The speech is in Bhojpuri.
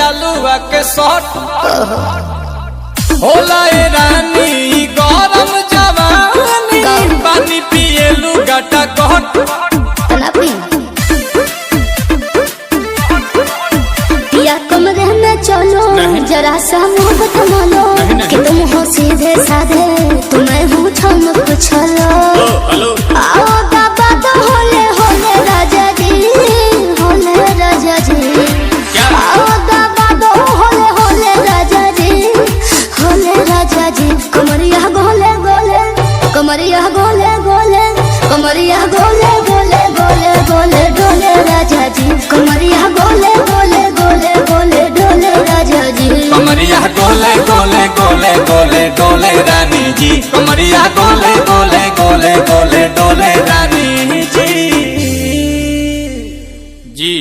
आलूआ के शॉट होला ए रानी गरम जवानी पानी पिए लुगाटा कट या कमरे में चलो जरा सा मोहब्बत मानो कि तुम हो सीधे साधे तुम्हें हूँ ठमक छलो आओ बाबा तो होले होले राजा जी होले राजा जी आओ बाबा तो होले होले राजा जी होले राजा जी कमरिया गोले गोले कमरिया गोले गोले कमरिया गोले गोले गोले गोले डोले राजा जी कमरिया गोले गोले गोले गोले डोले राजा जी कमरिया गोले गोले गोले गोले डोले रानी जी कमरिया गोले गोले गोले गोले डोले रानी जी।